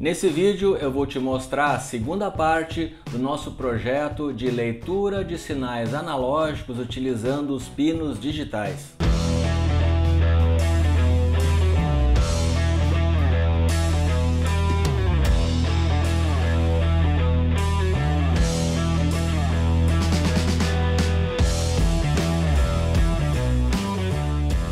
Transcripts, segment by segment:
Nesse vídeo eu vou te mostrar a segunda parte do nosso projeto de leitura de sinais analógicos utilizando os pinos digitais.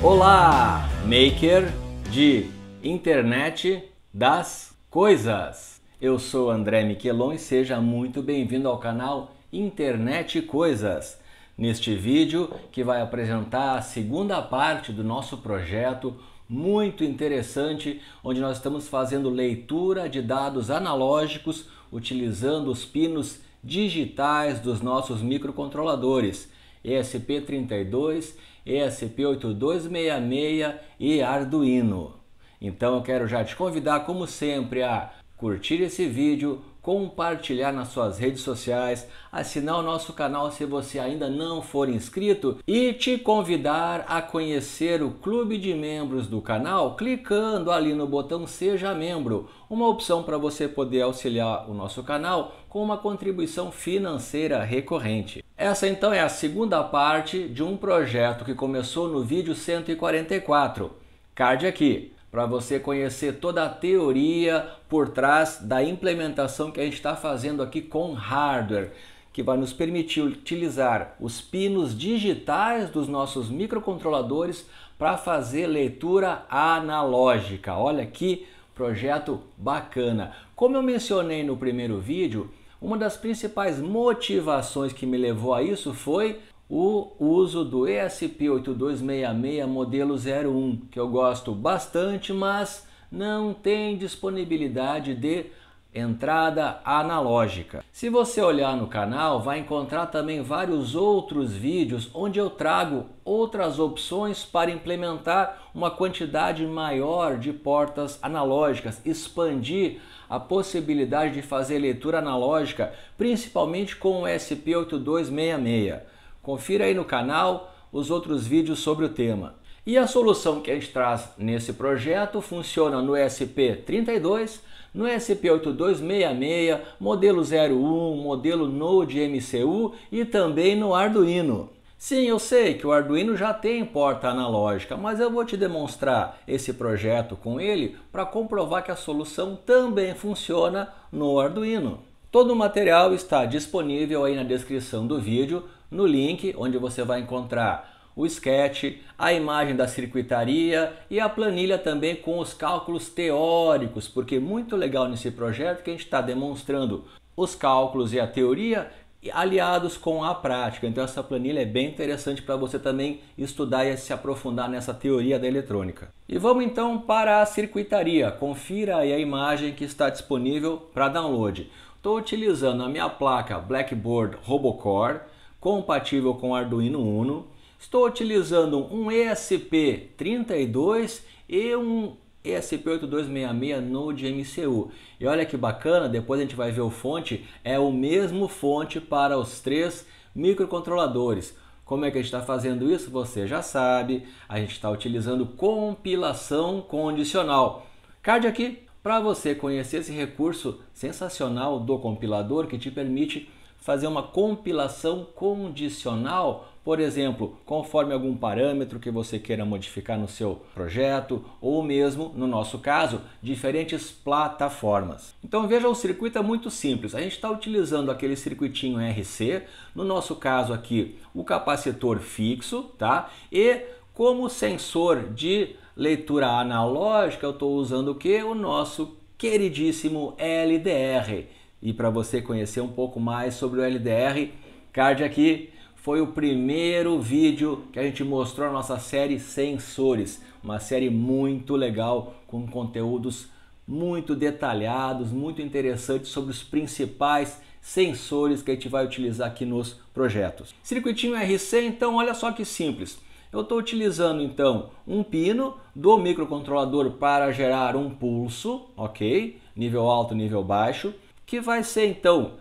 Olá, maker de internet das coisas! Eu sou André Miquelon e seja muito bem-vindo ao canal Internet Coisas. Neste vídeo que vai apresentar a segunda parte do nosso projeto muito interessante, onde nós estamos fazendo leitura de dados analógicos utilizando os pinos digitais dos nossos microcontroladores ESP32, ESP8266 e Arduino. Então eu quero já te convidar, como sempre, a curtir esse vídeo, compartilhar nas suas redes sociais, assinar o nosso canal se você ainda não for inscrito e te convidar a conhecer o clube de membros do canal clicando ali no botão Seja Membro, uma opção para você poder auxiliar o nosso canal com uma contribuição financeira recorrente. Essa então é a segunda parte de um projeto que começou no vídeo 144. Card aqui, para você conhecer toda a teoria por trás da implementação que a gente está fazendo aqui com hardware, que vai nos permitir utilizar os pinos digitais dos nossos microcontroladores para fazer leitura analógica. Olha que projeto bacana! Como eu mencionei no primeiro vídeo, uma das principais motivações que me levou a isso foi o uso do ESP8266 modelo 01, que eu gosto bastante, mas não tem disponibilidade de entrada analógica. Se você olhar no canal, vai encontrar também vários outros vídeos onde eu trago outras opções para implementar uma quantidade maior de portas analógicas, expandir a possibilidade de fazer leitura analógica, principalmente com o ESP8266. Confira aí no canal os outros vídeos sobre o tema. E a solução que a gente traz nesse projeto funciona no ESP32, no ESP8266, modelo 01, modelo Node MCU e também no Arduino. Sim, eu sei que o Arduino já tem porta analógica, mas eu vou te demonstrar esse projeto com ele para comprovar que a solução também funciona no Arduino. Todo o material está disponível aí na descrição do vídeo, no link onde você vai encontrar o sketch, a imagem da circuitaria e a planilha também com os cálculos teóricos, porque é muito legal nesse projeto que a gente está demonstrando os cálculos e a teoria aliados com a prática. Então essa planilha é bem interessante para você também estudar e se aprofundar nessa teoria da eletrônica. E vamos então para a circuitaria. Confira aí a imagem que está disponível para download. Estou utilizando a minha placa Blackboard RoboCore, compatível com Arduino Uno. Estou utilizando um ESP32 e um ESP8266 Node MCU. E olha que bacana, depois a gente vai ver o fonte, é o mesmo fonte para os três microcontroladores. Como é que a gente está fazendo isso? Você já sabe, a gente está utilizando compilação condicional. Card aqui para você conhecer esse recurso sensacional do compilador que te permite fazer uma compilação condicional, por exemplo, conforme algum parâmetro que você queira modificar no seu projeto, ou mesmo, no nosso caso, diferentes plataformas. Então veja, o circuito é muito simples. A gente está utilizando aquele circuitinho RC, no nosso caso aqui o capacitor fixo, tá? E como sensor de leitura analógica eu estou usando o que? O nosso queridíssimo LDR. E para você conhecer um pouco mais sobre o LDR, card aqui, foi o primeiro vídeo que a gente mostrou na nossa série Sensores, uma série muito legal com conteúdos muito detalhados, muito interessantes sobre os principais sensores que a gente vai utilizar aqui nos projetos. Circuitinho RC, então olha só que simples. Eu estou utilizando então um pino do microcontrolador para gerar um pulso, ok? Nível alto, nível baixo, que vai ser então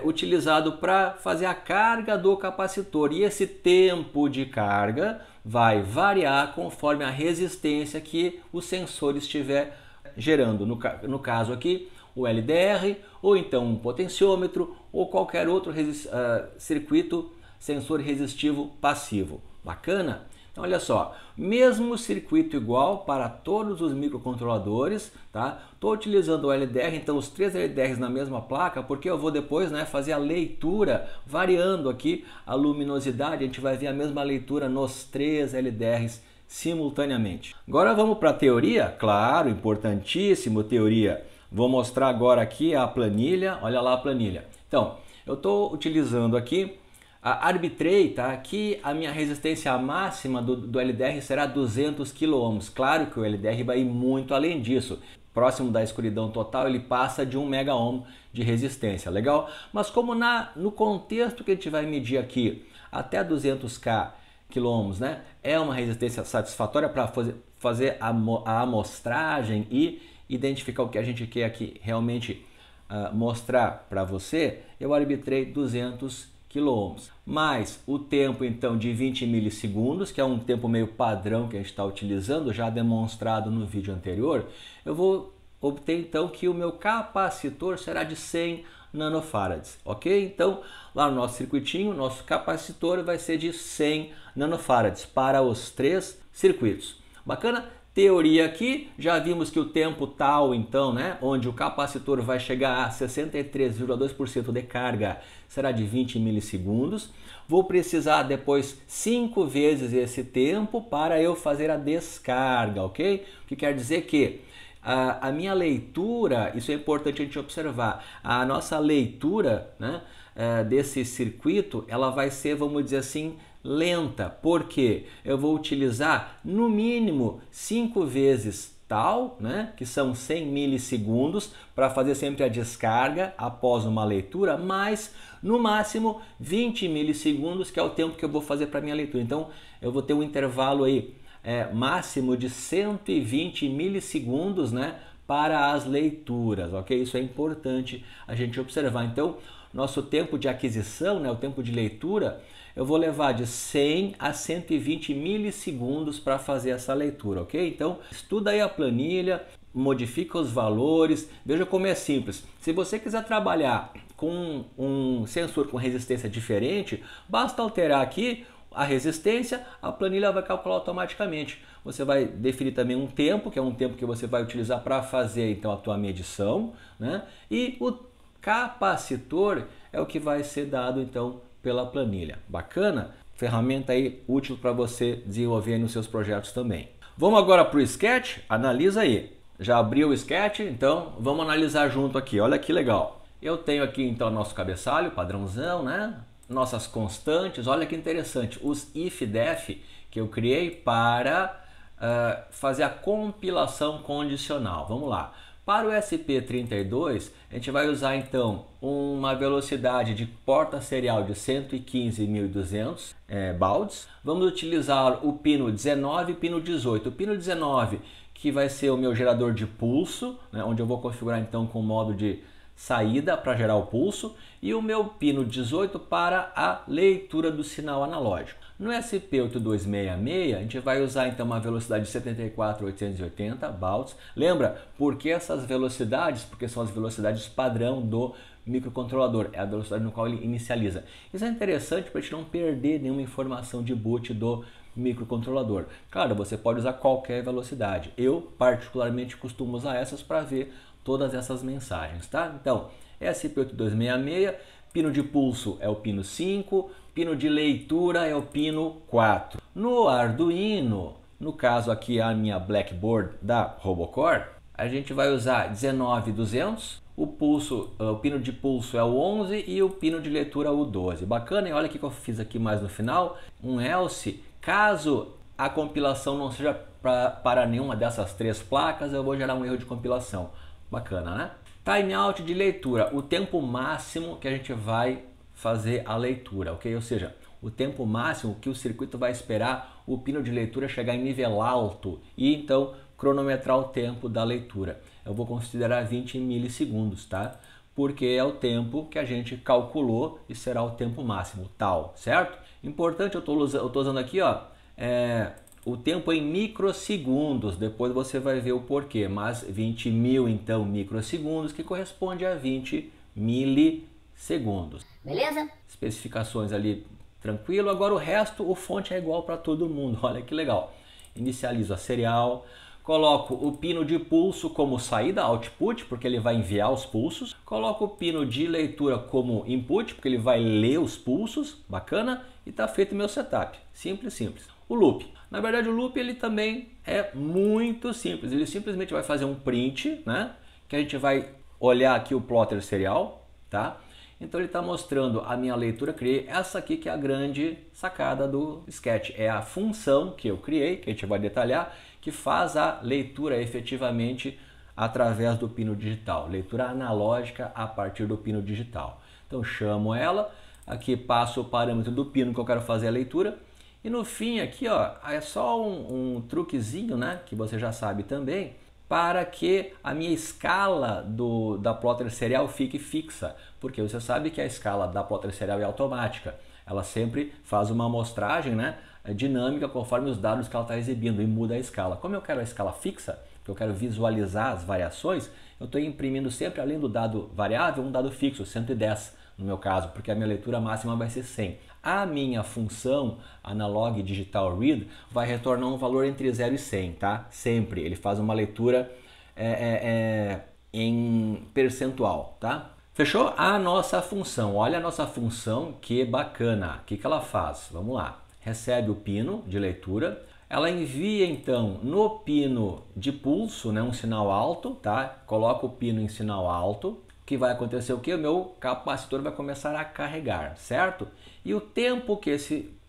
utilizado para fazer a carga do capacitor. E esse tempo de carga vai variar conforme a resistência que o sensor estiver gerando, no caso aqui, o LDR, ou então um potenciômetro, ou qualquer outro circuito sensor resistivo passivo. Bacana? Então olha só, mesmo circuito igual para todos os microcontroladores, tá? Estou utilizando o LDR, então os 3 LDRs na mesma placa, porque eu vou depois, né, fazer a leitura, variando aqui a luminosidade, a gente vai ver a mesma leitura nos 3 LDRs simultaneamente. Agora vamos para a teoria, claro, importantíssimo teoria. Vou mostrar agora aqui a planilha, olha lá a planilha. Então, eu estou utilizando aqui, arbitrei, tá? Que a minha resistência máxima do LDR será 200 kΩ. Claro que o LDR vai ir muito além disso. Próximo da escuridão total, ele passa de 1 MΩ de resistência, legal? Mas como no contexto que a gente vai medir aqui, até 200k quilômetros, né? É uma resistência satisfatória para fazer a amostragem e identificar o que a gente quer aqui realmente mostrar para você. Eu arbitrei 200 quilômetros, mais o tempo então de 20 milissegundos, que é um tempo meio padrão que a gente está utilizando, já demonstrado no vídeo anterior. Eu vou obter então que o meu capacitor será de 100 nanofarads, ok? Então, lá no nosso circuitinho, nosso capacitor vai ser de 100 nanofarads para os 3 circuitos. Bacana? Teoria aqui, já vimos que o tempo tal, então, né, onde o capacitor vai chegar a 63,2% de carga, será de 20 milissegundos. Vou precisar depois 5 vezes esse tempo para eu fazer a descarga, ok? O que quer dizer que a minha leitura, isso é importante a gente observar, a nossa leitura, né, desse circuito, ela vai ser, vamos dizer assim, lenta, porque eu vou utilizar no mínimo 5 vezes tal, né, que são 100 milissegundos, para fazer sempre a descarga após uma leitura, mais no máximo 20 milissegundos, que é o tempo que eu vou fazer para minha leitura. Então eu vou ter um intervalo aí máximo de 120 milissegundos, né, para as leituras, ok? Isso é importante a gente observar. Então, nosso tempo de aquisição, né, o tempo de leitura, eu vou levar de 100 a 120 milissegundos para fazer essa leitura, ok? Então, estuda aí a planilha, modifica os valores, veja como é simples. Se você quiser trabalhar com um sensor com resistência diferente, basta alterar aqui a resistência, a planilha vai calcular automaticamente. Você vai definir também um tempo, que é um tempo que você vai utilizar para fazer então a tua medição, né? E o capacitor é o que vai ser dado então pela planilha. Bacana? Ferramenta aí útil para você desenvolver nos seus projetos também. Vamos agora para o sketch? Analisa aí. Já abriu o sketch? Então vamos analisar junto aqui. Olha que legal. Eu tenho aqui então nosso cabeçalho, padrãozão, né? Nossas constantes. Olha que interessante. Os if-def que eu criei para fazer a compilação condicional. Vamos lá. Para o SP32, a gente vai usar então uma velocidade de porta serial de 115.200 bauds. Vamos utilizar o pino 19 e o pino 18. O pino 19, que vai ser o meu gerador de pulso, né, onde eu vou configurar então com o modo de saída para gerar o pulso, e o meu pino 18 para a leitura do sinal analógico. No SP8266 a gente vai usar então uma velocidade de 74.880 bauds. Lembra, por que essas velocidades? Porque são as velocidades padrão do microcontrolador, é a velocidade no qual ele inicializa. Isso é interessante para a gente não perder nenhuma informação de boot do microcontrolador. Claro, você pode usar qualquer velocidade. Eu particularmente costumo usar essas para ver todas essas mensagens, tá? Então, SP8266, pino de pulso é o pino 5, pino de leitura é o pino 4. No Arduino, no caso aqui a minha Blackboard da Robocore, a gente vai usar 19200, o pino de pulso é o 11 e o pino de leitura o 12. Bacana, e olha o que eu fiz aqui mais no final, um else, caso a compilação não seja para nenhuma dessas 3 placas, eu vou gerar um erro de compilação. Bacana, né? Timeout de leitura, o tempo máximo que a gente vai fazer a leitura, ok? Ou seja, o tempo máximo que o circuito vai esperar o pino de leitura chegar em nível alto e então cronometrar o tempo da leitura. Eu vou considerar 20 milissegundos, tá? Porque é o tempo que a gente calculou e será o tempo máximo, tal, certo? Importante, eu tô usando aqui, ó, o tempo em microsegundos, depois você vai ver o porquê, mas 20 mil então microsegundos, que corresponde a 20 milissegundos. Beleza? Especificações ali tranquilo, agora o resto, o fonte é igual para todo mundo, olha que legal. Inicializo a serial, coloco o pino de pulso como saída, output, porque ele vai enviar os pulsos. Coloco o pino de leitura como input, porque ele vai ler os pulsos, bacana, e está feito o meu setup, simples, simples. O loop, na verdade o loop ele também é muito simples, ele simplesmente vai fazer um print, né, que a gente vai olhar aqui o plotter serial, tá? Então ele está mostrando a minha leitura, criei essa aqui que é a grande sacada do Sketch, é a função que eu criei, que a gente vai detalhar, que faz a leitura efetivamente através do pino digital, leitura analógica a partir do pino digital. Então chamo ela, aqui passo o parâmetro do pino que eu quero fazer a leitura, e no fim aqui ó, é só um truquezinho, né, que você já sabe também, para que a minha escala da plotter serial fique fixa, porque você sabe que a escala da plotter serial é automática, ela sempre faz uma amostragem, né, dinâmica conforme os dados que ela está exibindo e muda a escala. Como eu quero a escala fixa, que eu quero visualizar as variações, eu estou imprimindo sempre além do dado variável um dado fixo, 110 no meu caso, porque a minha leitura máxima vai ser 100. A minha função analog digital read vai retornar um valor entre 0 e 100, tá? Sempre. Ele faz uma leitura em percentual, tá? Fechou? A nossa função. Olha a nossa função, que bacana. O que ela faz? Vamos lá. Recebe o pino de leitura. Ela envia então no pino de pulso, né, um sinal alto, tá? Coloca o pino em sinal alto. Que vai acontecer o que? O meu capacitor vai começar a carregar, certo? E o tempo que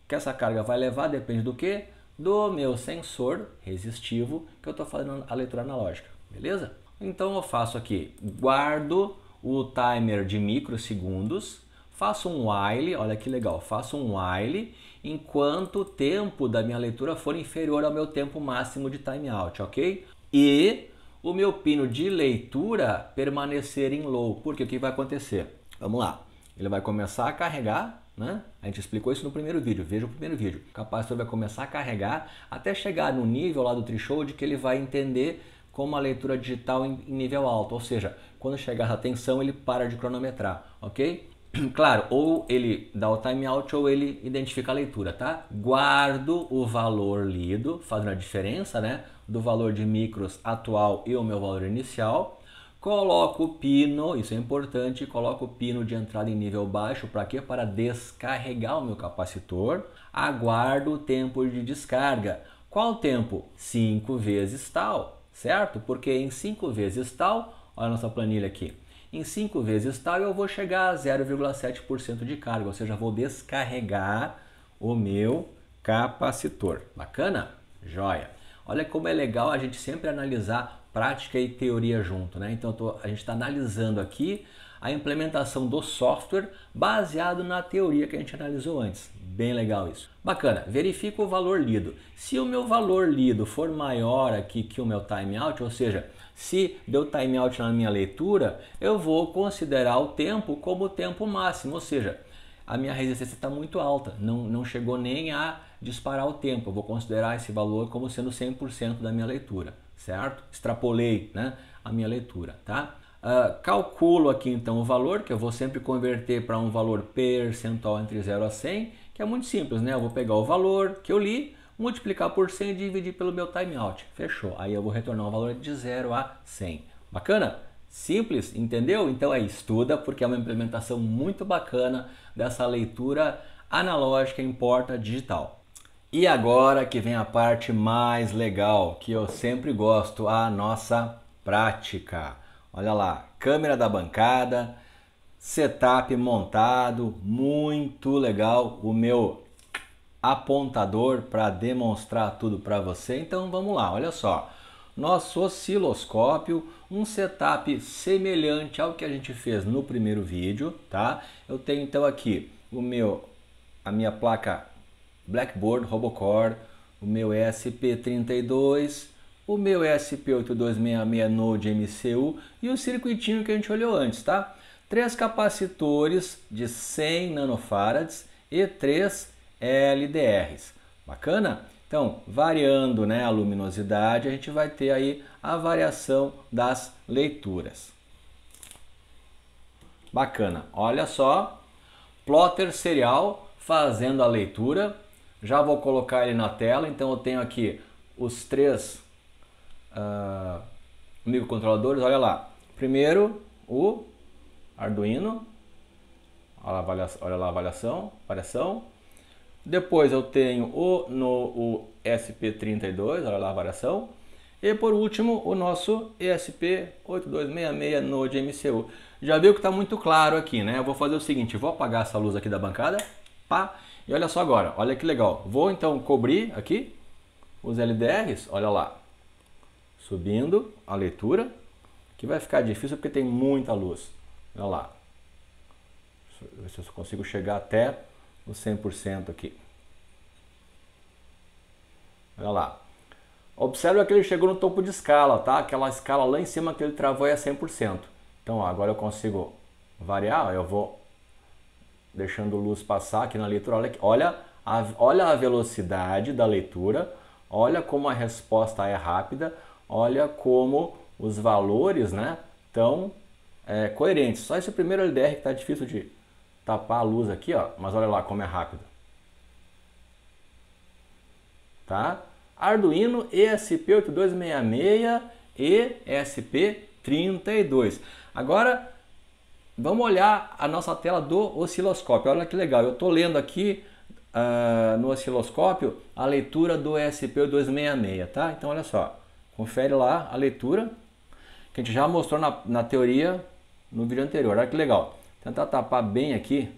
essa carga vai levar depende do que? Do meu sensor resistivo que eu estou fazendo a leitura analógica, beleza? Então eu faço aqui, guardo o timer de microsegundos, faço um while, olha que legal, faço um while enquanto o tempo da minha leitura for inferior ao meu tempo máximo de timeout, ok? E o meu pino de leitura permanecer em low, porque o que vai acontecer? Vamos lá, ele vai começar a carregar, né? A gente explicou isso no primeiro vídeo, veja o primeiro vídeo. O capacitor vai começar a carregar até chegar no nível lá do threshold que ele vai entender como a leitura digital em nível alto, ou seja, quando chegar a tensão ele para de cronometrar, ok? Claro, ou ele dá o timeout ou ele identifica a leitura, tá? Guardo o valor lido, fazendo a diferença, né, do valor de micros atual e o meu valor inicial. Coloco o pino, isso é importante, coloco o pino de entrada em nível baixo, para quê? Para descarregar o meu capacitor. Aguardo o tempo de descarga. Qual o tempo? 5 vezes tal, certo? Porque em 5 vezes tal, olha a nossa planilha aqui. Em 5 vezes tal eu vou chegar a 0,7% de carga, ou seja, vou descarregar o meu capacitor. Bacana? Joia! Olha como é legal a gente sempre analisar prática e teoria junto, né? Então a gente está analisando aqui a implementação do software baseado na teoria que a gente analisou antes. Bem legal isso. Bacana, verifico o valor lido. Se o meu valor lido for maior aqui que o meu timeout, ou seja, se deu timeout na minha leitura, eu vou considerar o tempo como o tempo máximo, ou seja, a minha resistência está muito alta, não chegou nem a disparar o tempo. Eu vou considerar esse valor como sendo 100% da minha leitura, certo? Extrapolei, né, a minha leitura, tá? Calculo aqui então o valor, que eu vou sempre converter para um valor percentual entre 0 a 100, que é muito simples, né? Eu vou pegar o valor que eu li, multiplicar por 100 e dividir pelo meu timeout. Fechou. Aí eu vou retornar um valor de 0 a 100. Bacana? Simples, entendeu? Então estuda, porque é uma implementação muito bacana dessa leitura analógica em porta digital. E agora que vem a parte mais legal, que eu sempre gosto, a nossa prática. Olha lá, câmera da bancada, setup montado, muito legal. O meu apontador para demonstrar tudo para você. Então vamos lá, olha só. Nosso osciloscópio, um setup semelhante ao que a gente fez no primeiro vídeo, tá? Eu tenho então aqui a minha placa Blackboard Robocore, o meu ESP32, o meu ESP8266 Node MCU e o circuitinho que a gente olhou antes, tá? 3 capacitores de 100 nanofarads e 3 LDRs. Bacana? Então, variando, né, a luminosidade, a gente vai ter aí a variação das leituras. Bacana, olha só, plotter serial fazendo a leitura. Já vou colocar ele na tela, então eu tenho aqui os três microcontroladores, olha lá. Primeiro o Arduino, olha lá a variação. Depois eu tenho o ESP32, olha lá a variação. E por último o nosso ESP8266 Node MCU. Já viu que está muito claro aqui, né? Eu vou fazer o seguinte, vou apagar essa luz aqui da bancada, pá, e olha só agora, olha que legal. Vou então cobrir aqui os LDRs, olha lá, subindo a leitura, que vai ficar difícil porque tem muita luz. Olha lá, deixa eu ver se eu consigo chegar até o 100% aqui. Olha lá. Observa que ele chegou no topo de escala, tá? Aquela escala lá em cima que ele travou é 100%. Então, ó, agora eu consigo variar, eu vou deixando luz passar aqui na leitura. Olha a velocidade da leitura, olha como a resposta é rápida, olha como os valores, né, estão coerentes. Só esse primeiro LDR que está difícil de tapar a luz aqui, ó, mas olha lá como é rápido. Tá? Arduino ESP8266 e ESP32. Agora vamos olhar a nossa tela do osciloscópio. Olha que legal, eu estou lendo aqui no osciloscópio a leitura do ESP8266, tá? Então olha só, confere lá a leitura que a gente já mostrou na teoria no vídeo anterior. Olha que legal, tentar tapar bem aqui,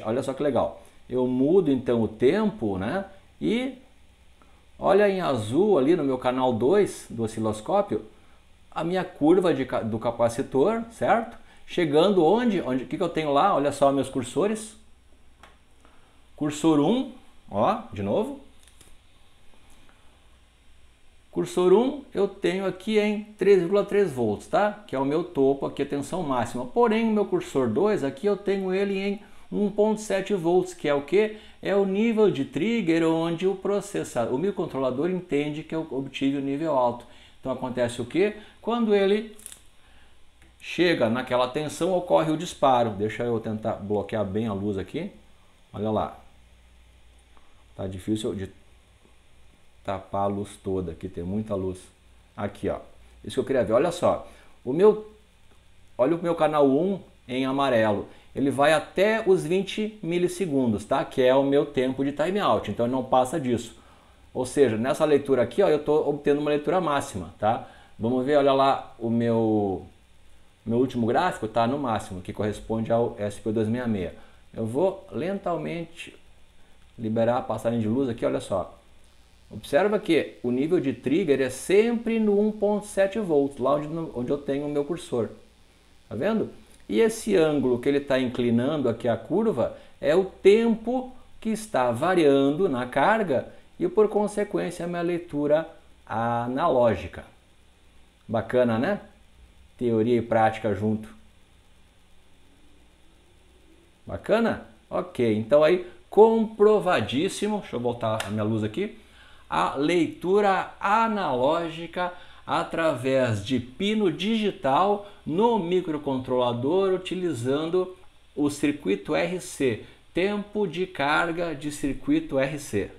olha só que legal. Eu mudo então o tempo, né? E olha em azul ali no meu canal 2 do osciloscópio a minha curva do capacitor, certo? Chegando onde? O que eu tenho lá? Olha só meus cursores. Cursor 1, ó, de novo. Cursor 1 eu tenho aqui em 3,3 volts, tá? Que é o meu topo aqui, a tensão máxima. Porém, o meu cursor 2 aqui eu tenho ele em 1,7 volts, que é o que? É o nível de trigger onde o microcontrolador entende que eu obtive o nível alto. Então acontece o que? Quando ele chega naquela tensão, ocorre o disparo. Deixa eu tentar bloquear bem a luz aqui. Olha lá. Tá difícil de tapar a luz toda, aqui tem muita luz. Aqui, ó. Isso que eu queria ver. Olha só. Olha o meu canal 1 em amarelo. Ele vai até os 20 milissegundos, tá? Que é o meu tempo de timeout. Então ele não passa disso. Ou seja, nessa leitura aqui, ó, eu estou obtendo uma leitura máxima, tá? Vamos ver, olha lá, o meu último gráfico está no máximo, que corresponde ao ESP8266. Eu vou lentamente liberar a passagem de luz aqui, olha só. Observa que o nível de trigger é sempre no 1,7 volts, lá onde eu tenho o meu cursor. Tá vendo? E esse ângulo que ele está inclinando aqui a curva é o tempo que está variando na carga e por consequência a minha leitura analógica. Bacana, né? Teoria e prática junto. Bacana? Ok, então aí comprovadíssimo, deixa eu voltar a minha luz aqui, a leitura analógica através de pino digital no microcontrolador utilizando o circuito RC, tempo de carga de circuito RC.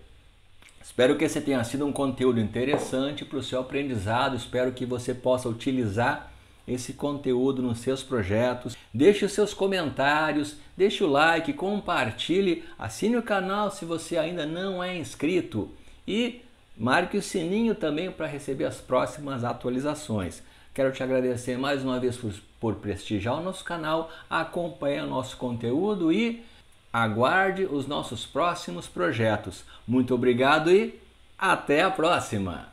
Espero que esse tenha sido um conteúdo interessante para o seu aprendizado, espero que você possa utilizar esse conteúdo nos seus projetos. Deixe os seus comentários, deixe o like, compartilhe, assine o canal se você ainda não é inscrito e marque o sininho também para receber as próximas atualizações. Quero te agradecer mais uma vez por prestigiar o nosso canal, acompanhar o nosso conteúdo e aguarde os nossos próximos projetos. Muito obrigado e até a próxima!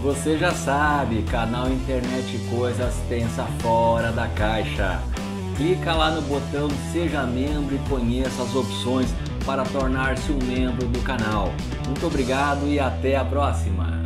Você já sabe, canal Internet Coisas pensa fora da caixa. Clica lá no botão Seja Membro e conheça as opções para tornar-se um membro do canal. Muito obrigado e até a próxima!